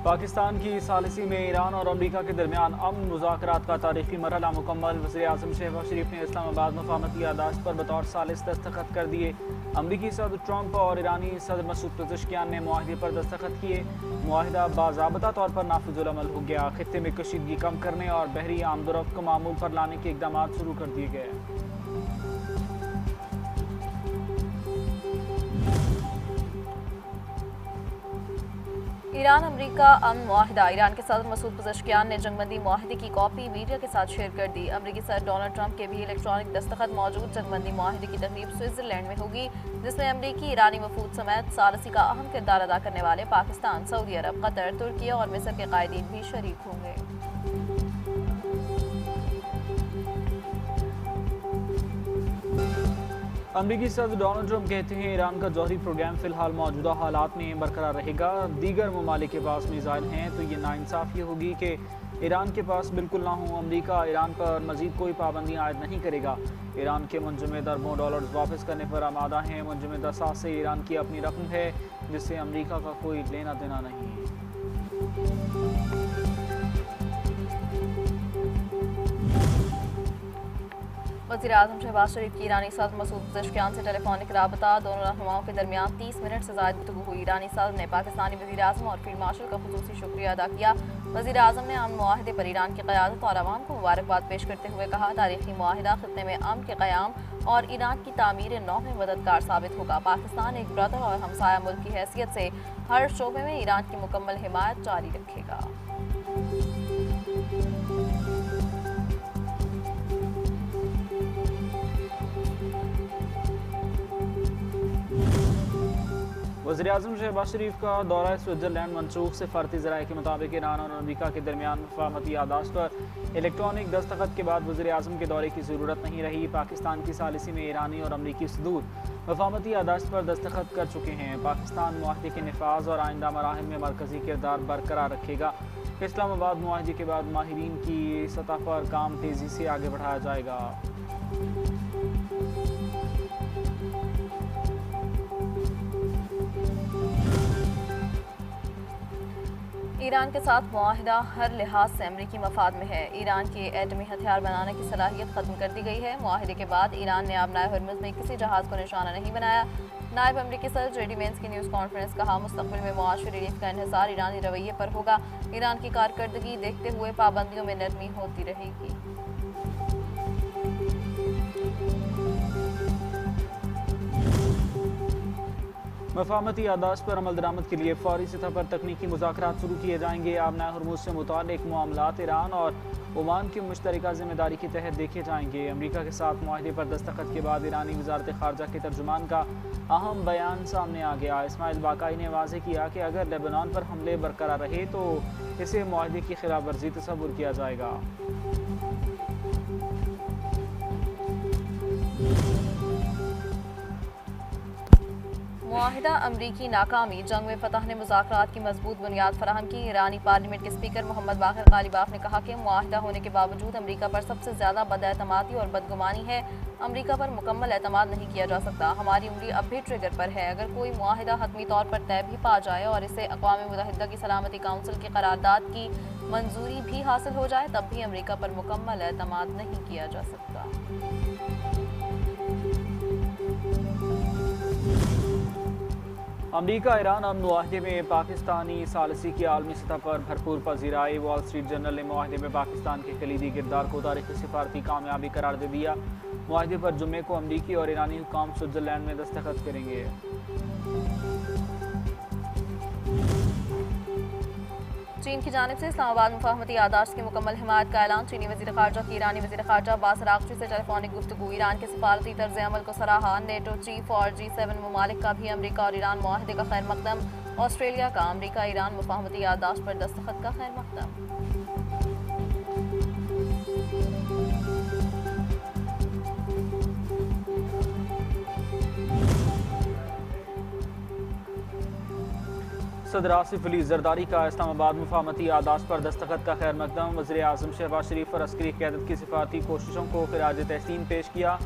पाकिस्तान की सालिसी में ईरान और अमरीका के दरमियान अमन मुज़ाकरात का तारीखी मरहला मुकम्मल। वज़ीर-ए-आज़म शहबाज शरीफ ने इस्लामाबाद मफाहमती यादाश्त पर बतौर सालिस दस्तखत कर दिए। अमरीकी सदर ट्रंप और ईरानी सदर मसूद पेज़ेश्कियान ने मुआहदे पर दस्तखत किए। मुआहदा बाज़ाबता तौर पर नाफिजुल अमल हो गया। खित्ते में कशीदगी कम करने और बहरी आमदोरफ्त को मामूल पर लाने के इक़दाम शुरू कर दिए गए। ईरान अमरीका अमन मुआहिदा। ईरान के सदर मसूद पेज़ेश्कियान ने जंगबंदी मुआहिदे की कॉपी मीडिया के साथ शेयर कर दी। अमरीकी सदर डोनाल्ड ट्रंप के भी इलेक्ट्रॉनिक दस्तखत मौजूद जंगबंदी मुआहिदे की तकरीब स्विट्जरलैंड में होगी, जिसमें अमरीकी ईरानी वफूद समेत सालिसी का अहम किरदार अदा करने वाले पाकिस्तान, सऊदी अरब, कतर, तुर्की और मिस्र के कायदीन भी शरीक होंगे। अमरीकी सदर डोनाल्ड ट्रंप कहते हैं ईरान का जौहरी प्रोग्राम फिलहाल मौजूदा हालात में बरकरार रहेगा। दीगर ममालिक के पास मिसाइल हैं तो ये नाइंसाफ़ी होगी कि ईरान के पास बिल्कुल ना हो। अमरीका ईरान पर मजीद कोई पाबंदियाँ आयद नहीं करेगा। ईरान के मुंजमद अरबों डॉलर्स वापस करने पर आमादा हैं। मुंजमद असास से ईरान की अपनी रकम है जिससे अमरीका का कोई लेना देना नहीं। वज़ीर-ए-आज़म शहबाज शरीफ की ईरानी सदर मसूद पेज़ेश्कियान से टेलीफोनिक राबता। दोनों रहनुमाओं के दरमियान 30 मिनट से ज़्यादा गुफ्तगू हुई। ईरानी सदर ने पाकिस्तानी वज़ीर-ए-आज़म और फील्ड मार्शल का खुसूसी शुक्रिया अदा किया। वज़ीर-ए-आज़म ने अमन मुआहिदे पर ईरान की क़यादत और अवाम को मुबारकबाद पेश करते हुए कहा, तारीखी मुआहिदा खित्ते में अमन के क़याम और ईरान की तामीर नौ में मददगार साबित होगा। पाकिस्तान एक ब्रदर और हमसाया मुल्क की हैसियत से हर शोबे में ईरान की मुकम्मल हिमायत जारी रखेगा। वज़ीर-ए-आज़म शहबाज शरीफ का दौरा स्विट्जरलैंड मनसूख। सिफारती ज़राए के मुताबिक ईरान और अमरीका के दरमियान मफाहमती यादाश्त पर इलेक्ट्रॉनिक दस्तखत के बाद वज़ीर-ए-आज़म के दौरे की ज़रूरत नहीं रही। पाकिस्तान की सालिसी में ईरानी और अमरीकी सदूर मफाहमती यादाश्त पर दस्तखत कर चुके हैं। पाकिस्तान मुआहदे के नफाज और आइंदा मराहिल में मरकज़ी किरदार बरकरार रखेगा। इस्लामाबाद मुआहदे के बाद माहिरीन की सतह पर काम तेज़ी से आगे बढ़ाया जाएगा। ईरान के साथ मुआहिदा हर लिहाज से अमरीकी मफाद में है। ईरान की एटमी हथियार बनाने की सलाहियत ख़त्म कर दी गई है। मुआहिदे के बाद ईरान ने आबनाए हरमुज़ में किसी जहाज़ को निशाना नहीं बनाया। नायब अमरीकी सदर जेडी वेंस की न्यूज़ कॉन्फ्रेंस कहा, मुस्तक़बिल में मुआशी रिलीफ का इन्हिसार ईरानी रवैये पर होगा। ईरान की कारकर्दगी देखते हुए पाबंदियों में नरमी होती रहेगी। मफाहमती यादाश्त पर अमल दरामद के लिए फौरी सतह पर तकनीकी मुज़ाकरात शुरू किए जाएंगे। आबनाए हरमुज़ से मुताल्लिक़ मामलात ईरान और ओमान की मुश्तरका ज़िम्मेदारी के तहत देखे जाएंगे। अमरीका के साथ मुआहदे पर दस्तखत के बाद ईरानी वज़ारत ख़ारजा के तर्जुमान का अहम बयान सामने आ गया। इस्माइल बाकाई ने वाज़ेह किया कि अगर लेबनान पर हमले बरकरार रहे तो इसे मुआहदे की खिलाफ वर्जी तस्वुर किया जाएगा। मुआहिदा अमरीकी नाकामी। जंग में फतह ने मुज़ाकरात की मजबूत बुनियाद फराहम की। ईरानी पार्लियामेंट के स्पीकर मोहम्मद बाक़िर ग़ालिबाफ ने कहा कि मुआहिदा होने के बावजूद अमरीका पर सबसे ज़्यादा बदएतमादी और बदगुमानी है। अमरीका पर मुकम्मल एतमाद नहीं किया जा सकता। हमारी उंगली अब भी ट्रिगर पर है। अगर कोई मुआहिदा हतमी तौर पर तय भी पा जाए और इसे अक़वाम मुत्तहिदा की सलामती काउंसिल की करारदाद की मंजूरी भी हासिल हो जाए, तब भी अमरीका पर मुकम्मल एतमाद नहीं किया जा सकता। अमरीका ईरान अमन मुआहदे में पाकिस्तानी सालिसी की आलमी सतह पर भरपूर पजीराई। वॉल स्ट्रीट जर्नल ने मुआहदे में पाकिस्तान के कलीदी किरदार को तारीखी सिफारती कामयाबी करार दे दिया। मुआहदे पर जुम्मे को अमरीकी और ईरानी हुक्काम स्विट्जरलैंड में दस्तखत करेंगे। चीन की जानिब से इस्लामाबाद मुफाहमती यादाश्त की मुकम्मल हिमायत का ऐलान। चीनी वज़ीर ख़ारजा की ईरानी वज़ीर ख़ारजा अब्बास अराग़ची से टेलीफोनिक गुफ्तगू। ईरान के सफारती तर्ज़ अमल को सराहा। नेटो चीफ और G7 ममालिक का भी अमरीका और ईरान मुआहदे का खैर मकदम। ऑस्ट्रेलिया का अमरीका ईरान मुफाहमती यादाश्त पर दस्तखत का खैर मकदम। सदर आसिफ अली जरदारी का इस्लामाबाद मुफाहमती यादाश्त पर दस्तखत का खैर मकदम। वज़ीर-ए-आज़म शहबाज शरीफ और अस्करी क़यादत की सिफारती कोशिशों को ख़िराज तहसीन पेश किया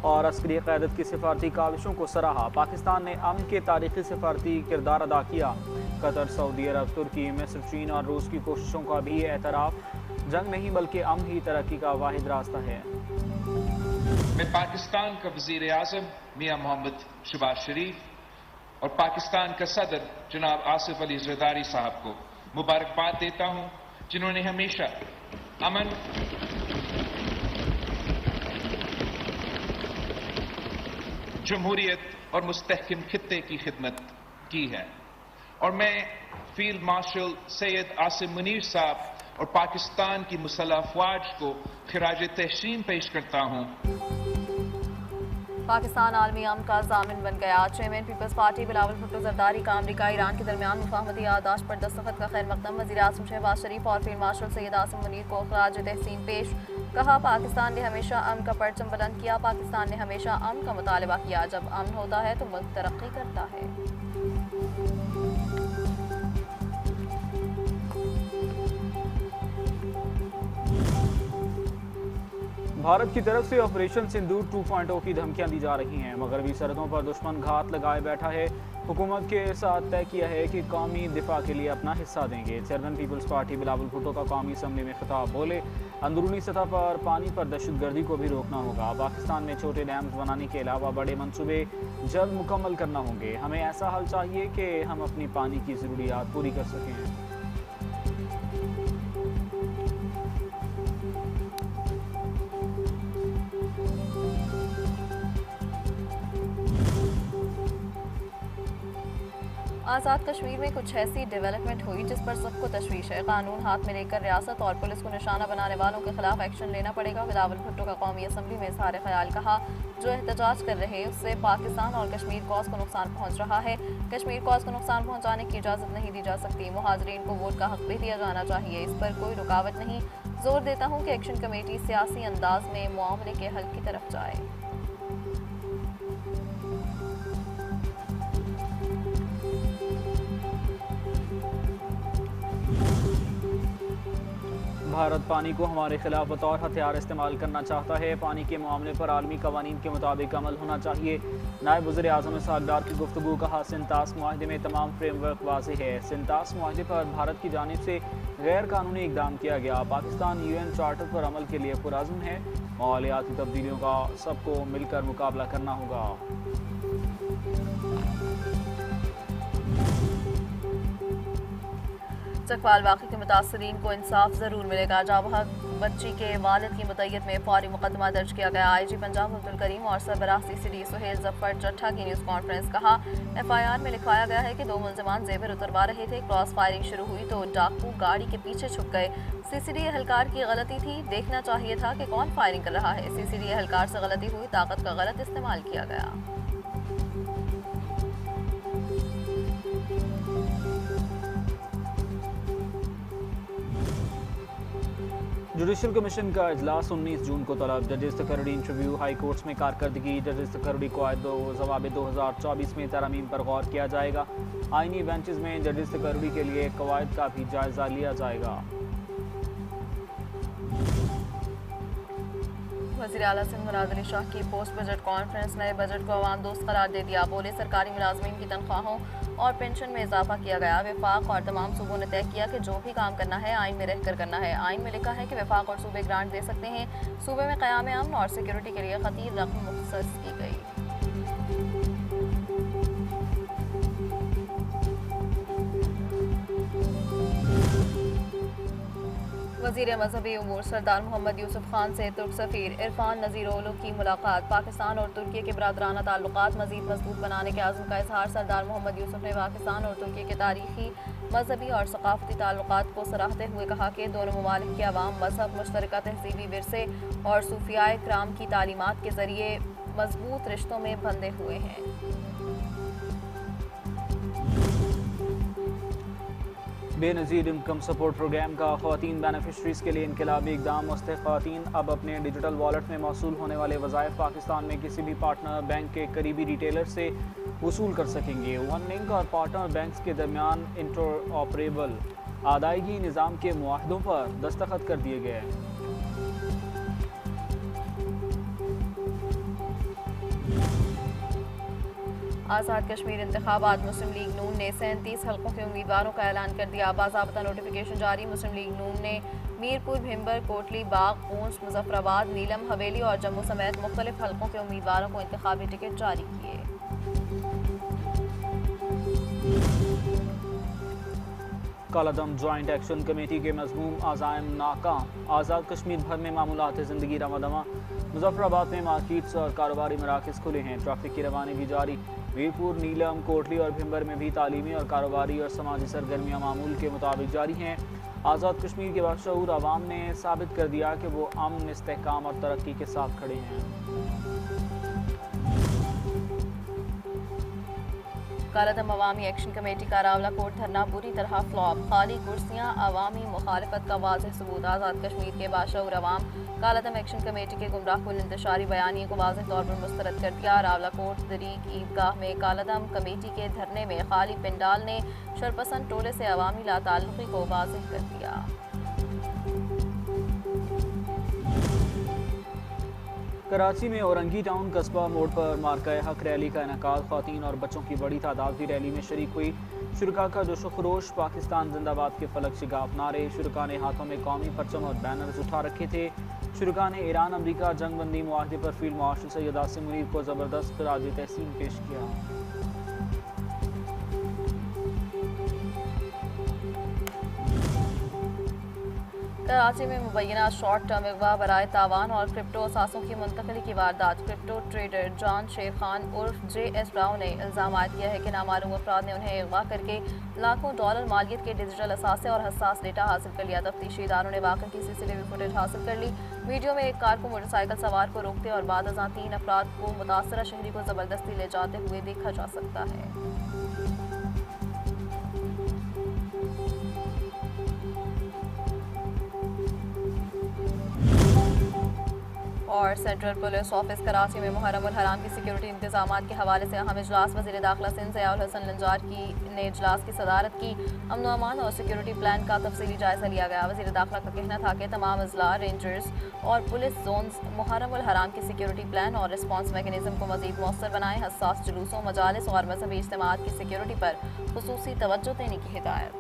और अस्करी क़यादत की सिफारती काविशों को सराहा। पाकिस्तान ने अमन के तारीख़ी सिफारती किरदार अदा किया। कतर, सऊदी अरब, तुर्की, मिस्र, चीन और रूस की कोशिशों का भी एतराफ़ जंग नहीं बल्कि अमन ही तरक्की का वाहिद रास्ता है। मैं पाकिस्तान का वज़ीर आज़म मियां मोहम्मद शहबाज शरीफ और पाकिस्तान का सदर जनाब आसिफ अली ज़रदारी साहब को मुबारकबाद देता हूं, जिन्होंने हमेशा अमन, जमहूरियत और मुस्तहकम खित्ते की खिदमत की है। और मैं फील्ड मार्शल सैयद आसिम मुनीर साहब और पाकिस्तान की मुसल्लह अफवाज को खिराज तहसीन पेश करता हूं। पाकिस्तान आलमी अमन का जामिन बन गया। Chairman Peoples Party Bilawal Bhutto Zardari का अमरीका ईरान के दरमियान मुफाहमती याददाश्त पर दस्तखत का खैर मकदम। वज़ीर आज़म शहबाज शरीफ और फील्ड मार्शल सैयद आसिम मुनीर को खिराज तहसीन पेश। कहा, पाकिस्तान ने हमेशा अमन का परचम बुलंद किया। पाकिस्तान ने हमेशा अमन का मुतालबा किया। जब अमन होता है तो मुल्क तरक्की करता है। भारत की तरफ से ऑपरेशन सिंदूर 2.0 की धमकियां दी जा रही हैं। मगरबी सरहदों पर दुश्मन घात लगाए बैठा है। हुकूमत के साथ तय किया है कि कौमी दिफा के लिए अपना हिस्सा देंगे। Chairman Peoples Party Bilawal Bhutto का कौमी असम्बली में खिताब। बोले, अंदरूनी सतह पर पानी पर दहशतगर्दी को भी रोकना होगा। पाकिस्तान में छोटे डैम्स बनाने के अलावा बड़े मंसूबे जल्द मुकम्मल करना होंगे। हमें ऐसा हल चाहिए कि हम अपनी पानी की ज़रूरियात पूरी कर सकें। आज़ाद कश्मीर में कुछ ऐसी डेवलपमेंट हुई जिस पर सबको तशवीश है। कानून हाथ में लेकर रियासत और पुलिस को निशाना बनाने वालों के खिलाफ एक्शन लेना पड़ेगा। बिलावल भुट्टो का कौमी असम्बली में इज़हार ख्याल। कहा, जो एहतजाज कर रहे हैं उससे पाकिस्तान और कश्मीर कॉज को नुकसान पहुँच रहा है। कश्मीर कॉज को नुकसान पहुँचाने की इजाज़त नहीं दी जा सकती। मुहाजिरीन को वोट का हक भी दिया जाना चाहिए। इस पर कोई रुकावट नहीं। जोर देता हूँ कि एक्शन कमेटी सियासी अंदाज में मामले के हल की तरफ जाए। भारत पानी को हमारे खिलाफ बतौर हथियार इस्तेमाल करना चाहता है। पानी के मामले पर आलमी कवानीन के मुताबिक अमल होना चाहिए। नायब वज़ीर आज़म सागदार की गुफ्तगू। कहा, सिंतास मुआहदे में तमाम फ्रेमवर्क वाज़ेह है। सिंतास मुआहदे पर भारत की जानिब से गैर कानूनी इकदाम किया गया। पाकिस्तान UN चार्टर पर अमल के लिए पुरअज़्म है। माहौलियाती तब्दीलियों का सबको मिलकर मुकाबला करना होगा। चकवाल वाक़े के मुतासरीन को इंसाफ ज़रूर मिलेगा। जाबहक बच्ची के वालिद की मुद्दत में फौरी मुकदमा दर्ज किया गया। IG पंजाब अब्दुल करीम और सरबराह CCD सुहेल जफ़र चट्ठा की न्यूज़ कॉन्फ्रेंस। कहा, FIR में लिखवाया गया है कि 2 मुल्ज़िमान जेवर उतरवा रहे थे। क्रॉस फायरिंग शुरू हुई तो डाकू गाड़ी के पीछे छुप गए। CCD एहलकार की गलती थी। देखना चाहिए था कि कौन फायरिंग कर रहा है। CCD एहलकार से गलती हुई। ताकत का गलत इस्तेमाल किया गया। जुडिशल कमीशन का इजलास 19 जून को तलब। जजेस तकर्री इंटरव्यू। हाई कोर्ट्स में कारकर्दगी। जजेस तकर्री को आए ज़वाब 2024 में तरमीम पर गौर किया जाएगा। आइनी बेंचेस में जजेस तकर्री के लिए कवायद का भी जायजा लिया जाएगा। वज़ीर आला सिंध मुराद अली शाह की पोस्ट बजट कॉन्फ्रेंस। नए बजट को अवाम दोस्त करार दे दिया। बोले, सरकारी मुलाजमीन की तनख्वाहों और पेंशन में इजाफा किया गया। वफाक और तमाम सूबों ने तय किया कि जो भी काम करना है आइन में रहकर करना है। आइन में लिखा है कि वफाक और सूबे ग्रांट दे सकते हैं। सूबे में क़याम अमन और सिक्योरिटी के लिए खतीर रकम मुख्तस की गई। वज़ीर मजहबी उमूर सरदार मोहम्मद यूसुफ खान से तुर्क सफ़ीर इरफान नज़ीरोलू की मुलाकात। पाकिस्तान और तुर्की के बरादराना ताल्लुकात मज़ीद मजबूत बनाने के आज़म का इजहार। सरदार मोहम्मद यूसुफ ने पाकिस्तान और तुर्की के तारीखी, मजहबी और सकाफती ताल्लुकात को सराहते हुए कहा कि दोनों ममालिक के अवाम मजहब, मुश्तरका तहज़ीबी विरसे और सूफियाए किराम की तालीमात के ज़रिए मजबूत रिश्तों में बंधे हुए हैं। बेनज़ीर इनकम सपोर्ट प्रोग्राम का ख़वातीन बेनिफिशरीज़ के लिए इनकलाबी इक़दाम। मुस्तहिक़ ख़वातीन अब अपने डिजिटल वॉलेट में मौसूल होने वाले वज़ाइफ पाकिस्तान में किसी भी पार्टनर बैंक के करीबी रिटेलर से वसूल कर सकेंगे। वन लिंक और पार्टनर बैंक्स के दरमियान इंटरऑपरेबल अदायगी निज़ाम के मुआहदों पर दस्तखत कर दिए गए हैं। आज़ाद कश्मीर इंतखाबात मुस्लिम लीग नून ने 37 हल्कों के उम्मीदवारों का ऐलान कर दिया। बाज़ाब्ता नोटिफिकेशन जारी। मुस्लिम लीग नून ने मीरपुर, भिंबर, कोटली, बाग, पूंछ, मुजफ्फराबाद, नीलम, हवेली और जम्मू समेत मुख्तलिफ हल्कों के उम्मीदवारों को इंतखाबी टिकट जारी किए। कालादम जॉइंट एक्शन कमेटी के मज़मूम आज़ाइम नाकाम। आज़ाद कश्मीर भर में मामूलात ज़िंदगी रवादमा। मुजफ्फराबाद में मार्केट्स और कारोबारी मराकज़ खुले हैं। ट्रैफिक की रवानी भी जारी। मीरपुर, नीलम, कोटली और भिंबर में भी तालीमी और कारोबारी और समाजी सरगर्मियाँ मामूल के मुताबिक जारी हैं। आज़ाद कश्मीर के बाशऊर आवाम ने साबित कर दिया कि वो अमन, इस्तेहकाम और तरक्की के साथ खड़े हैं। कालादम अवामी एक्शन कमेटी का रावला कोट धरना पूरी तरह फ्लॉप। खाली कुर्सियां, अवामी मुखालफत का वाज़ेह सबूत। आज़ाद कश्मीर के बाशऊर अवाम कालादम एक्शन कमेटी के गुमराहकुन इंतशारी बयानिए को वाज़ेह तौर पर मुस्तरद कर दिया। रावला कोट दरीक ईदगाह में कालादम कमेटी के धरने में खाली पिंडाल ने शरपसंद टोले से अवामी लाताल्लुकी को वाज़ेह कर दिया। कराची में औरंगी टाउन कस्बा मोड़ पर मार्का हक रैली का इनेकाद। ख़वातीन और बच्चों की बड़ी तादाद भी रैली में शरीक हुई। शुरका का जोशो खरोश, पाकिस्तान जिंदाबाद के फलक शिगाफ नारे। शुरका ने हाथों में कौमी परचम और बैनर्स उठा रखे थे। शुरका ने ईरान अमरीका जंगबंदी मुआहदे पर फील्ड मार्शल सैयद आसिम मुनीर को ज़बरदस्त खिराज तहसीन पेश किया। कराची में मुबैना शॉर्ट टर्म अगवा बराए तावान और क्रिप्टो असासों की मुंतकली की वारदात। क्रिप्टो ट्रेडर जॉन शेर खान उर्फ JS राव ने इल्ज़ाम किया है कि नामालूम अफराद ने उन्हें अगवा करके लाखों डॉलर मालियत के डिजिटल असासे और हसास डेटा हासिल कर लिया। तफ्तीशी इदारों ने वाक़े की CCTV फुटेज हासिल कर ली। वीडियो में एक कार को मोटरसाइकिल सवार को रोकते और बाद अज़ां 3 अफराद को मुतासरा शहरी को ज़बरदस्ती ले जाते हुए देखा जा सकता है। और सेंट्रल पुलिस ऑफिस कराची में मुहर्रम उल हराम की सिक्योरिटी इंतजाम के हवाले से अहम इजलास। वज़ीर दाखिला सिंध ज़ियाउल हसन लंजार ने इजलास की सदारत की। अमन व अमान और सिक्योरिटी प्लान का तफसीली जायजा लिया गया। वज़ीर दाखिला का कहना था कि तमाम अजला, रेंजर्स और पुलिस जोन्स मुहर्रम उल हराम की सिक्योरिटी प्लान और रिस्पॉन्स मैकेनिज्म को मज़ीद मौसर बनाएं। हसास जुलूसों, मजालिस और मजहबी इज्तिमाआत की सिक्योरिटी पर खुसूसी तवज्जो देने की हिदायत।